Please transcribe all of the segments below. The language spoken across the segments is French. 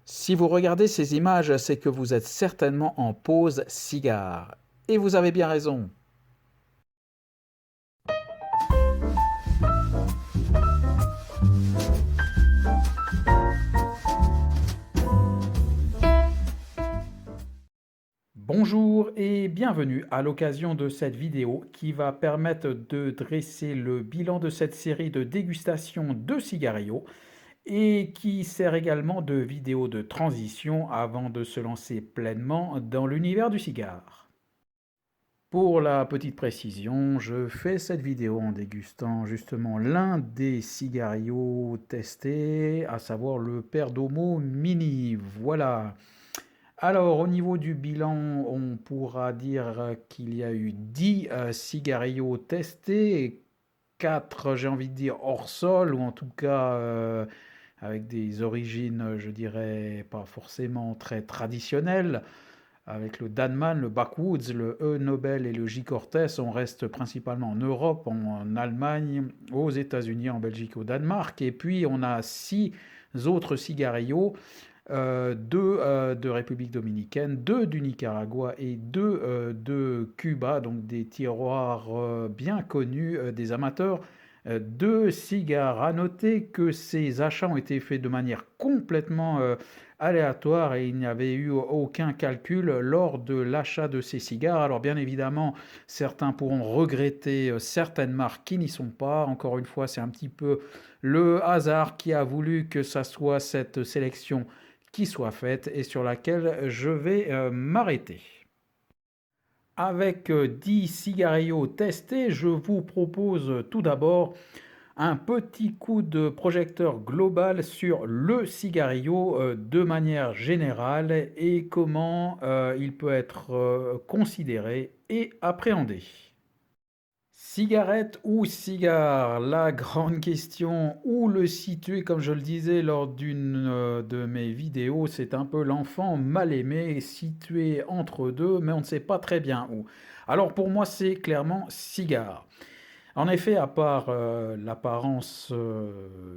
Si vous regardez ces images, c'est que vous êtes certainement en pause cigare. Et vous avez bien raison. Bonjour et bienvenue à l'occasion de cette vidéo qui va permettre de dresser le bilan de cette série de dégustation de cigarillos et qui sert également de vidéo de transition avant de se lancer pleinement dans l'univers du cigare. Pour la petite précision, je fais cette vidéo en dégustant justement l'un des cigarillos testés, à savoir le Perdomo Mini. Voilà. Alors, au niveau du bilan, on pourra dire qu'il y a eu 10 cigarillos testés, et 4, j'ai envie de dire, hors sol, ou en tout cas avec des origines, je dirais, pas forcément très traditionnelles. Avec le Danman, le Backwoods, le E. Nobel et le J. Cortés, on reste principalement en Europe, en Allemagne, aux États-Unis, en Belgique, au Danemark. Et puis on a 6 autres cigarillos, 2 de République dominicaine, 2 du Nicaragua et 2 de Cuba, donc des tiroirs bien connus des amateurs de cigares. À noter que ces achats ont été faits de manière complètement aléatoire et il n'y avait eu aucun calcul lors de l'achat de ces cigares. Alors bien évidemment, certains pourront regretter certaines marques qui n'y sont pas. Encore une fois, c'est un petit peu le hasard qui a voulu que ça soit cette sélection qui soit faite et sur laquelle je vais m'arrêter. Avec 10 cigarillos testés, je vous propose tout d'abord un petit coup de projecteur global sur le cigarillo de manière générale et comment il peut être considéré et appréhendé. Cigarette ou cigare? La grande question, où le situer, comme je le disais lors d'une de mes vidéos, c'est un peu l'enfant mal aimé, situé entre deux, mais on ne sait pas très bien où. Alors pour moi, c'est clairement cigare. En effet, à part l'apparence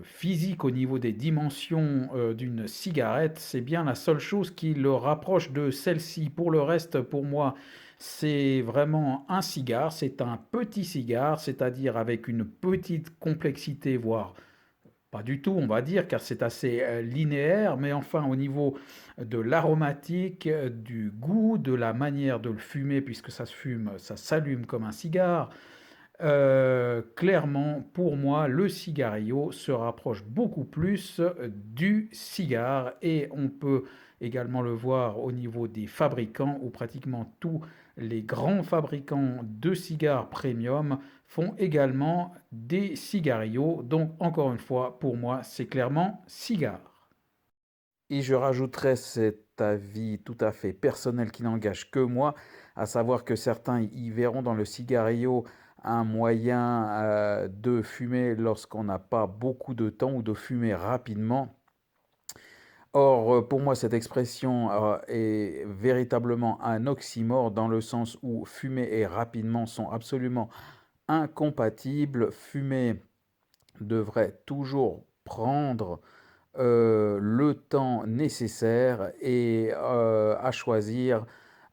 physique au niveau des dimensions d'une cigarette, c'est bien la seule chose qui le rapproche de celle-ci. Pour le reste, pour moi, c'est vraiment un cigare, c'est un petit cigare, c'est-à-dire avec une petite complexité, voire pas du tout, on va dire, car c'est assez linéaire, mais enfin au niveau de l'aromatique, du goût, de la manière de le fumer, puisque ça se fume, ça s'allume comme un cigare, clairement, pour moi, le cigarillo se rapproche beaucoup plus du cigare et on peut également le voir au niveau des fabricants où pratiquement tous les grands fabricants de cigares premium font également des cigarillos. Donc, encore une fois, pour moi, c'est clairement cigare. Et je rajouterais cet avis tout à fait personnel qui n'engage que moi, à savoir que certains y verront dans le cigarillo un moyen de fumer lorsqu'on n'a pas beaucoup de temps ou de fumer rapidement. Or, pour moi, cette expression est véritablement un oxymore dans le sens où fumer et rapidement sont absolument incompatibles. Fumer devrait toujours prendre le temps nécessaire et à choisir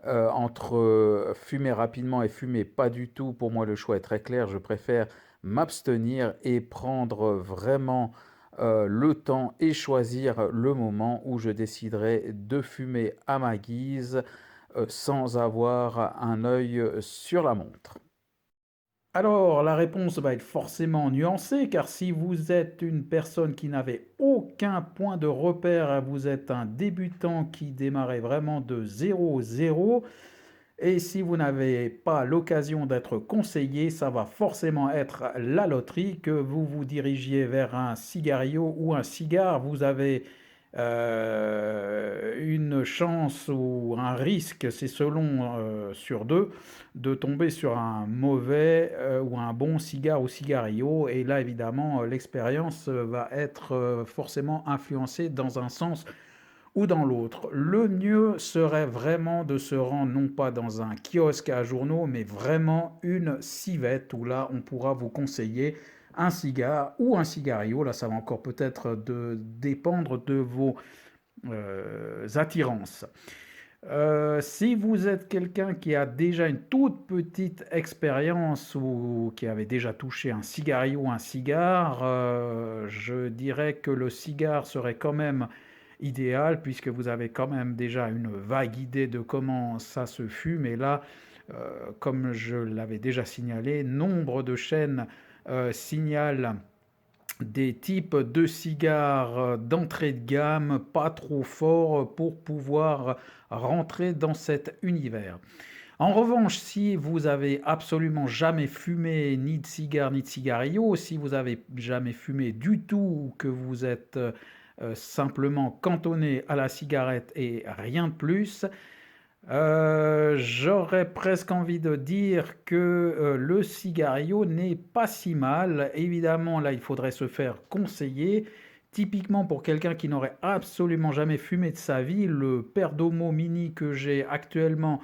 entre fumer rapidement et fumer pas du tout. Pour moi, le choix est très clair. Je préfère m'abstenir et prendre vraiment le temps et choisir le moment où je déciderai de fumer à ma guise sans avoir un œil sur la montre. Alors, la réponse va être forcément nuancée, car si vous êtes une personne qui n'avait aucun point de repère, vous êtes un débutant qui démarrait vraiment de 0-0, et si vous n'avez pas l'occasion d'être conseillé, ça va forcément être la loterie, que vous vous dirigiez vers un cigario ou un cigare. Vous avez une chance ou un risque, c'est selon sur deux, de tomber sur un mauvais ou un bon cigare ou cigario. Et là, évidemment, l'expérience va être forcément influencée dans un sens ou dans l'autre. Le mieux serait vraiment de se rendre non pas dans un kiosque à journaux, mais vraiment une civette où là on pourra vous conseiller un cigare ou un cigario. Là, ça va encore peut-être dépendre de vos attirances. Si vous êtes quelqu'un qui a déjà une toute petite expérience ou qui avait déjà touché un cigario ou un cigare, je dirais que le cigare serait quand même idéal puisque vous avez quand même déjà une vague idée de comment ça se fume. Et là, comme je l'avais déjà signalé, nombre de chaînes signalent des types de cigares d'entrée de gamme, pas trop forts pour pouvoir rentrer dans cet univers. En revanche, si vous avez absolument jamais fumé ni de cigare ni de cigarillo, si vous avez jamais fumé du tout ou que vous êtes simplement cantonné à la cigarette et rien de plus, j'aurais presque envie de dire que le cigario n'est pas si mal. Évidemment, là, il faudrait se faire conseiller. Typiquement, pour quelqu'un qui n'aurait absolument jamais fumé de sa vie, le Perdomo Mini que j'ai actuellement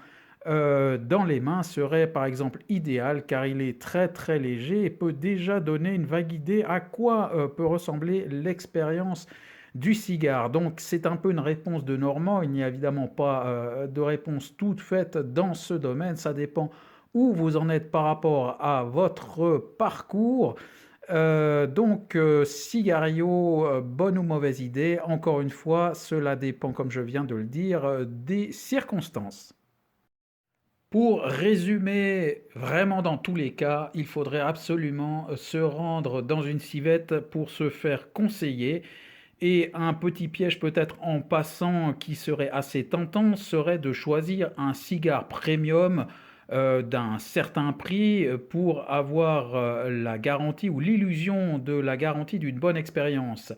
dans les mains serait par exemple idéal car il est très très léger et peut déjà donner une vague idée à quoi peut ressembler l'expérience du cigare. Donc c'est un peu une réponse de Normand, il n'y a évidemment pas de réponse toute faite dans ce domaine, ça dépend où vous en êtes par rapport à votre parcours. Cigario, bonne ou mauvaise idée, encore une fois, cela dépend, comme je viens de le dire, des circonstances. Pour résumer, vraiment dans tous les cas, il faudrait absolument se rendre dans une civette pour se faire conseiller. Et un petit piège peut-être en passant qui serait assez tentant serait de choisir un cigare premium d'un certain prix pour avoir la garantie ou l'illusion de la garantie d'une bonne expérience.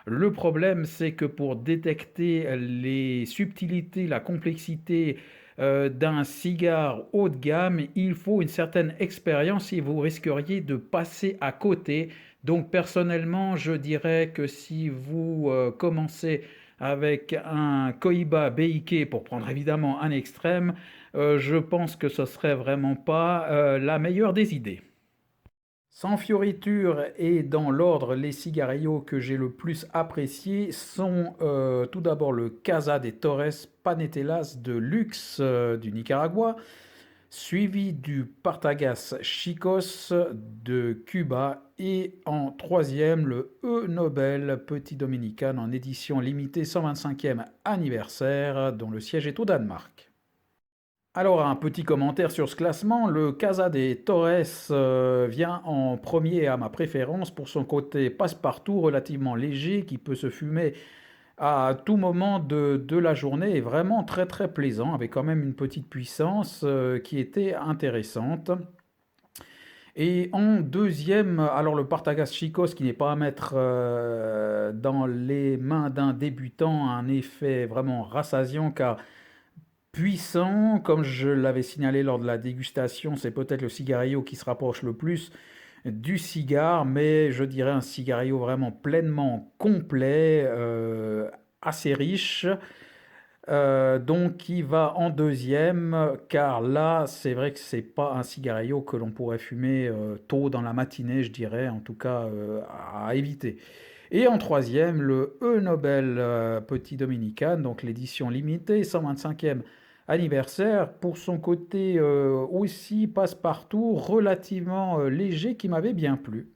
Le problème, c'est que pour détecter les subtilités, la complexité d'un cigare haut de gamme, il faut une certaine expérience et vous risqueriez de passer à côté. Donc personnellement, je dirais que si vous commencez avec un Cohiba BIK, pour prendre évidemment un extrême, je pense que ce serait vraiment pas la meilleure des idées. Sans fioriture et dans l'ordre, les cigarillos que j'ai le plus appréciés sont tout d'abord le Casa de Torres Panetelas de luxe du Nicaragua, suivi du Partagas Chicos de Cuba et en troisième le E Nobel Petit Dominicain en édition limitée 125e anniversaire dont le siège est au Danemark. Alors, un petit commentaire sur ce classement. Le Casa de Torres vient en premier à ma préférence pour son côté passe-partout relativement léger qui peut se fumer à tout moment de la journée et vraiment très très plaisant avec quand même une petite puissance qui était intéressante. Et en deuxième, alors le Partagas Chicos qui n'est pas à mettre dans les mains d'un débutant, un effet vraiment rassasiant car puissant, comme je l'avais signalé lors de la dégustation, c'est peut-être le cigarillo qui se rapproche le plus du cigare, mais je dirais un cigarillo vraiment pleinement complet, assez riche, donc qui va en deuxième, car là, c'est vrai que c'est pas un cigarillo que l'on pourrait fumer tôt dans la matinée, je dirais, en tout cas à éviter. Et en troisième, le E Nobel Petit Dominicain, donc l'édition limitée, 125e anniversaire, pour son côté aussi passe-partout, relativement léger, qui m'avait bien plu.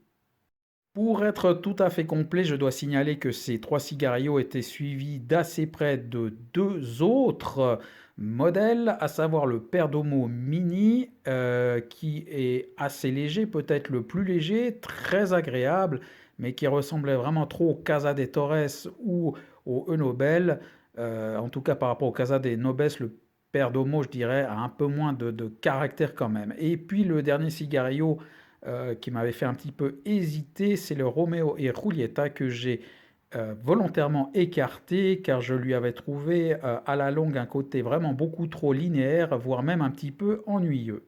Pour être tout à fait complet, je dois signaler que ces trois cigarios étaient suivis d'assez près de deux autres modèles, à savoir le Perdomo Mini, qui est assez léger, peut-être le plus léger, très agréable, mais qui ressemblait vraiment trop au Casa de Torres ou au E-Nobel. En tout cas, par rapport au Casa de Nobes, le Perdomo, je dirais, a un peu moins de caractère quand même. Et puis le dernier cigario qui m'avait fait un petit peu hésiter, c'est le Romeo et Julieta que j'ai volontairement écarté car je lui avais trouvé à la longue un côté vraiment beaucoup trop linéaire, voire même un petit peu ennuyeux.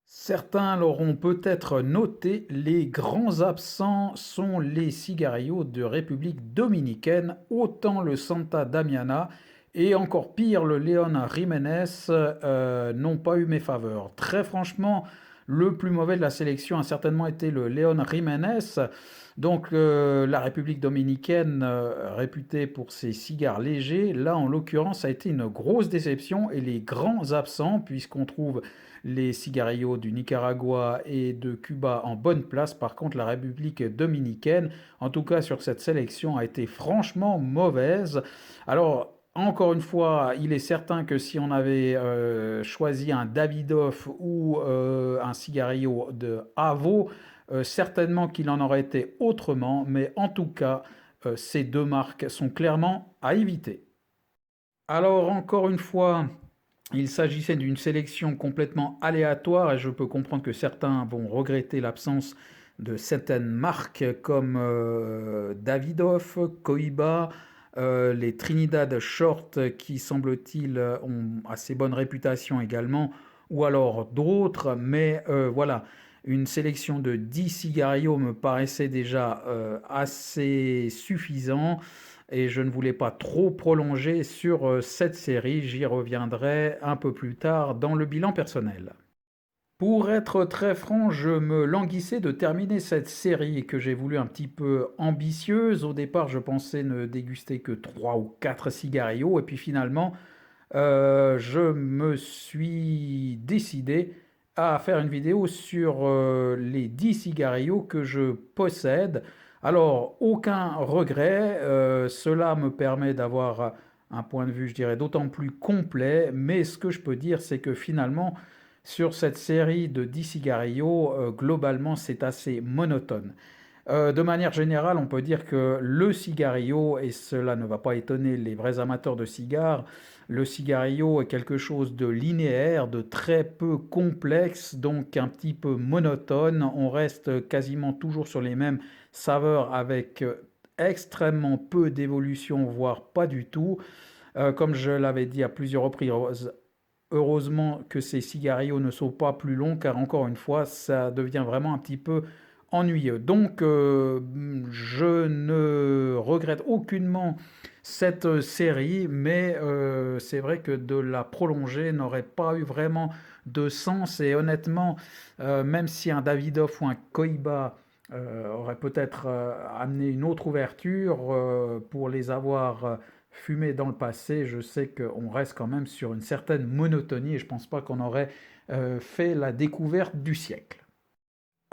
Certains l'auront peut-être noté, les grands absents sont les cigarios de République dominicaine, autant le Santa Damiana et encore pire le Leon Jiménez n'ont pas eu mes faveurs. Très franchement, Le plus mauvais de la sélection a certainement été le Léon Jiménez, donc la République dominicaine, réputée pour ses cigares légers. Là, en l'occurrence, ça a été une grosse déception et les grands absents, puisqu'on trouve les cigarillos du Nicaragua et de Cuba en bonne place. Par contre, la République dominicaine, en tout cas sur cette sélection, a été franchement mauvaise. Alors, encore une fois, il est certain que si on avait choisi un Davidoff ou un cigarillo de Avo, certainement qu'il en aurait été autrement, mais en tout cas, ces deux marques sont clairement à éviter. Alors, encore une fois, il s'agissait d'une sélection complètement aléatoire et je peux comprendre que certains vont regretter l'absence de certaines marques comme Davidoff, Cohiba, les Trinidad Short qui semble-t-il ont assez bonne réputation également, ou alors d'autres, mais voilà, une sélection de 10 cigarios me paraissait déjà assez suffisant et je ne voulais pas trop prolonger sur cette série, j'y reviendrai un peu plus tard dans le bilan personnel. Pour être très franc, je me languissais de terminer cette série que j'ai voulu un petit peu ambitieuse. Au départ, je pensais ne déguster que 3 ou 4 cigarios et puis finalement, je me suis décidé à faire une vidéo sur les 10 cigarios que je possède. Alors, aucun regret, cela me permet d'avoir un point de vue, je dirais, d'autant plus complet, mais ce que je peux dire, c'est que finalement, sur cette série de 10 cigarios, globalement, c'est assez monotone. De manière générale, on peut dire que le cigarillo, et cela ne va pas étonner les vrais amateurs de cigares, le cigarillo est quelque chose de linéaire, de très peu complexe, donc un petit peu monotone. On reste quasiment toujours sur les mêmes saveurs avec extrêmement peu d'évolution, voire pas du tout. Comme je l'avais dit à plusieurs reprises, heureusement que ces cigarios ne sont pas plus longs, car encore une fois, ça devient vraiment un petit peu ennuyeux. Donc, je ne regrette aucunement cette série, mais c'est vrai que de la prolonger n'aurait pas eu vraiment de sens. Et honnêtement, même si un Davidoff ou un Koiba aurait peut-être amené une autre ouverture pour les avoir fumés dans le passé, je sais qu'on reste quand même sur une certaine monotonie et je ne pense pas qu'on aurait fait la découverte du siècle.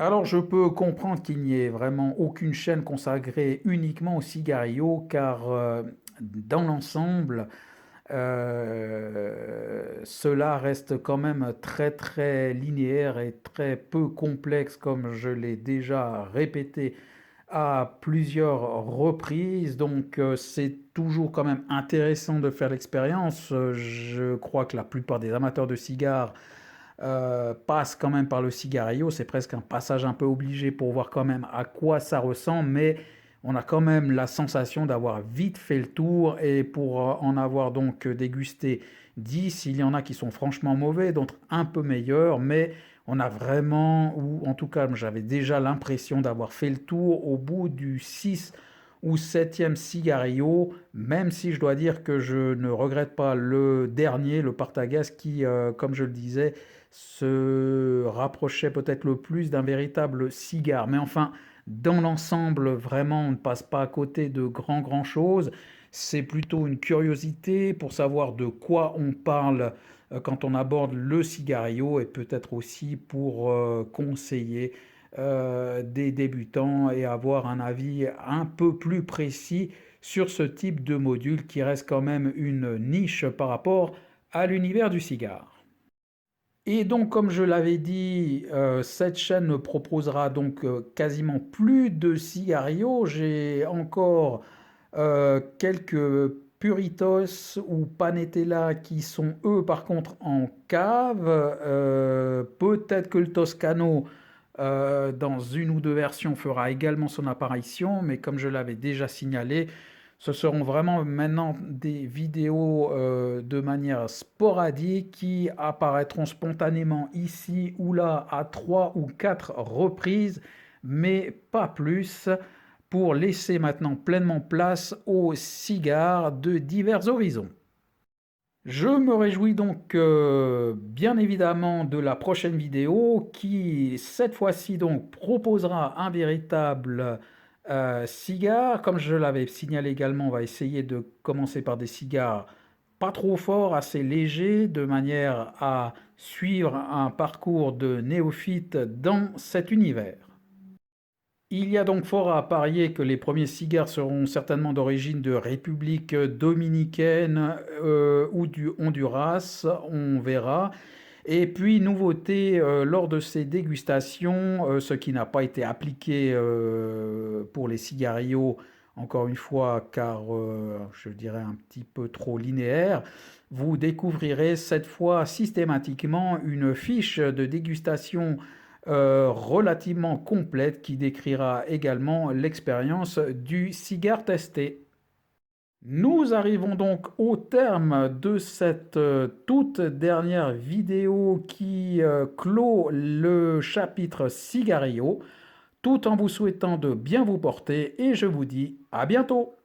Alors je peux comprendre qu'il n'y ait vraiment aucune chaîne consacrée uniquement aux cigarillos, car dans l'ensemble, cela reste quand même très très linéaire et très peu complexe, comme je l'ai déjà répété à plusieurs reprises. Donc c'est toujours quand même intéressant de faire l'expérience. Je crois que la plupart des amateurs de cigares passe quand même par le cigarillo. C'est presque un passage un peu obligé pour voir quand même à quoi ça ressemble, mais on a quand même la sensation d'avoir vite fait le tour et pour en avoir donc dégusté 10, il y en a qui sont franchement mauvais, d'autres un peu meilleurs, mais on a vraiment, ou en tout cas j'avais déjà l'impression d'avoir fait le tour au bout du 6 ou septième cigarillo, même si je dois dire que je ne regrette pas le dernier, le Partagas, qui, comme je le disais, se rapprochait peut-être le plus d'un véritable cigare. Mais enfin, dans l'ensemble, vraiment, on ne passe pas à côté de grand chose. C'est plutôt une curiosité pour savoir de quoi on parle quand on aborde le cigario et peut-être aussi pour conseiller des débutants et avoir un avis un peu plus précis sur ce type de module qui reste quand même une niche par rapport à l'univers du cigare. Et donc, comme je l'avais dit, cette chaîne ne proposera donc quasiment plus de cigarios. J'ai encore quelques Puritos ou Panetella qui sont eux par contre en cave. Peut-être que le Toscano dans une ou deux versions fera également son apparition, mais comme je l'avais déjà signalé, ce seront vraiment maintenant des vidéos de manière sporadique qui apparaîtront spontanément ici ou là à 3 ou 4 reprises, mais pas plus, pour laisser maintenant pleinement place aux cigares de divers horizons. Je me réjouis donc bien évidemment de la prochaine vidéo qui cette fois-ci donc proposera un véritable cigare. Comme je l'avais signalé également, on va essayer de commencer par des cigares pas trop forts, assez légers, de manière à suivre un parcours de néophyte dans cet univers. Il y a donc fort à parier que les premiers cigares seront certainement d'origine de République dominicaine ou du Honduras, on verra. Et puis, nouveauté, lors de ces dégustations, ce qui n'a pas été appliqué pour les cigarios, encore une fois, car je dirais un petit peu trop linéaire, vous découvrirez cette fois systématiquement une fiche de dégustation relativement complète qui décrira également l'expérience du cigare testé. Nous arrivons donc au terme de cette toute dernière vidéo qui clôt le chapitre Cigario, tout en vous souhaitant de bien vous porter et je vous dis à bientôt.